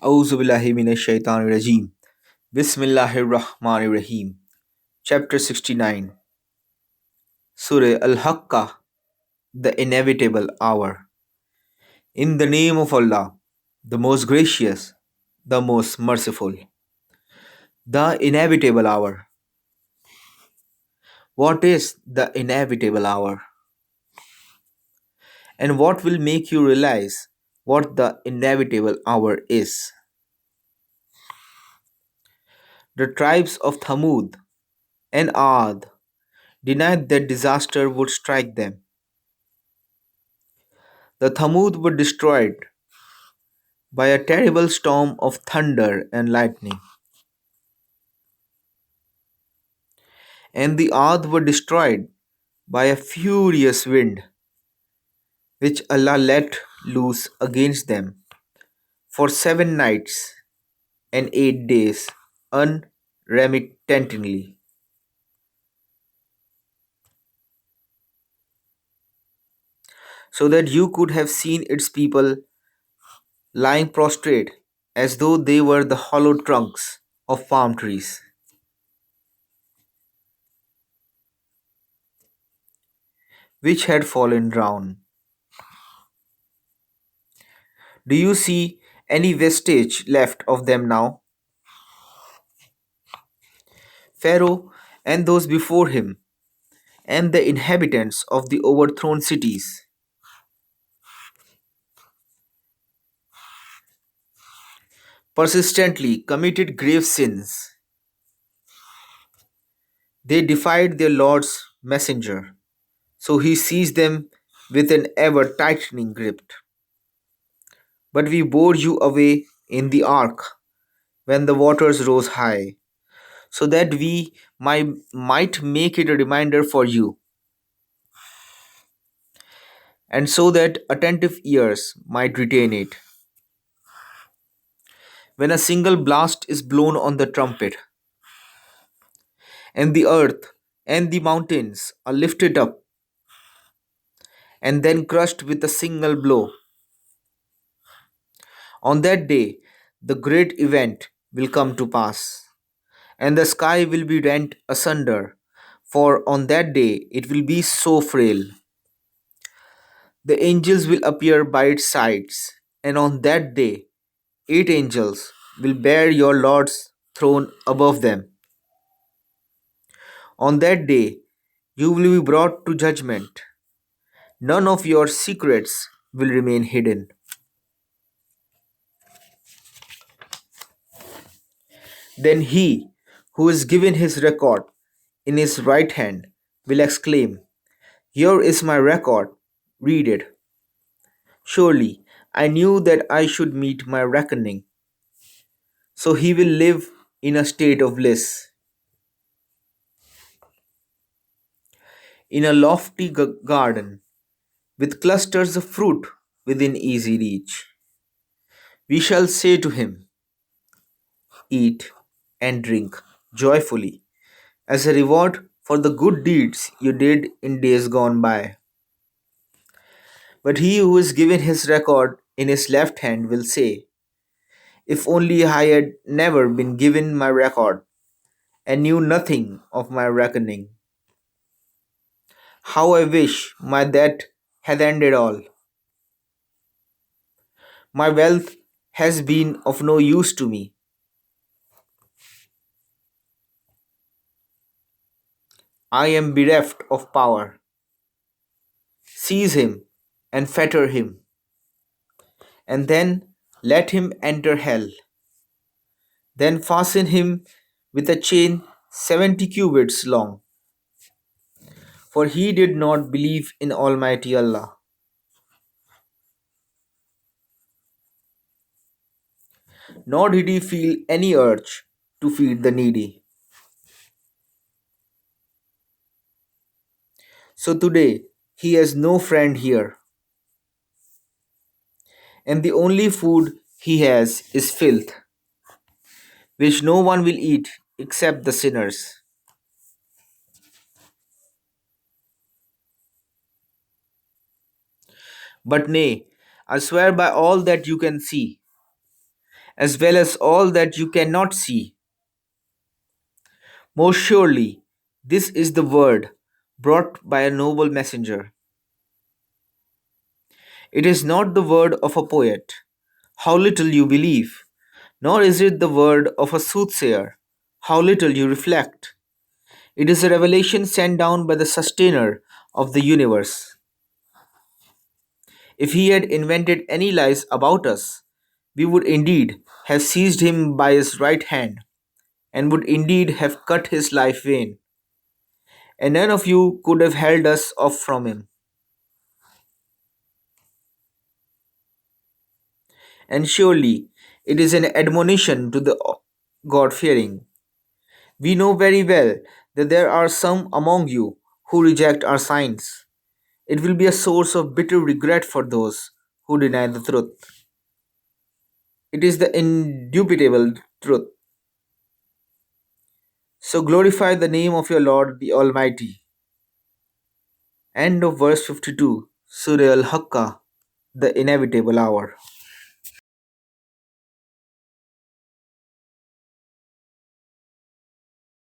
Auzu billahi minash shaitanir rajim. Bismillahir Rahmanir Rahim. Chapter 69. Surah Al-Haqqah, the inevitable hour. In the name of Allah, the most gracious, the most merciful. The inevitable hour. What is the inevitable hour? And what will make you realize what the inevitable hour is? The tribes of Thamud and Ad denied that disaster would strike them. The Thamud were destroyed by a terrible storm of thunder and lightning, and the earth were destroyed by a furious wind which Allah let loose against them for 7 nights and 8 days unremittingly, so that you could have seen its people lying prostrate as though they were the hollow trunks of palm trees, which had fallen down. Do you see any vestige left of them now? Pharaoh and those before him, and the inhabitants of the overthrown cities, persistently committed grave sins. They defied their Lord's messenger, so he seized them with an ever tightening grip. But we bore you away in the ark when the waters rose high, so that we might make it a reminder for you, and so that attentive ears might retain it. When a single blast is blown on the trumpet, and the earth and the mountains are lifted up and then crushed with a single blow, on that day the great event will come to pass, and the sky will be rent asunder, for on that day it will be so frail. The angels will appear by its sides, and on that day 8 angels will bear your Lord's throne above them. On that day you will be brought to judgment. None of your secrets will remain hidden. Then he who is given his record in his right hand will exclaim, here is my record, read it. Surely I knew that I should meet my reckoning. So he will live in a state of bliss, in a lofty garden, with clusters of fruit within easy reach. We shall say to him, eat and drink joyfully as a reward for the good deeds you did in days gone by. But he who is given his record in his left hand will say, if only I had never been given my record and knew nothing of my reckoning. How I wish my debt had ended all. My wealth has been of no use to me. I am bereft of power. Seize him and fetter him, and then let him enter hell. Then fasten him with a chain 70 cubits long, for he did not believe in Almighty Allah, nor did he feel any urge to feed the needy. So today he has no friend here, and the only food he has is filth, which no one will eat except the sinners. But nay, I swear by all that you can see, as well as all that you cannot see. Most surely, this is the word brought by a noble messenger. It is not the word of a poet. How little you believe! Nor is it the word of a soothsayer. How little you reflect! It is a revelation sent down by the sustainer of the universe. If he had invented any lies about us, we would indeed have seized him by his right hand, and would indeed have cut his life vein, and none of you could have held us off from him. And surely it is an admonition to the God fearing. We know very well that there are some among you who reject our signs. It will be a source of bitter regret for those who deny the truth. It is the indubitable truth. So glorify the name of your Lord the Almighty. End of verse 52, Surah Al-Haqqah, the inevitable hour.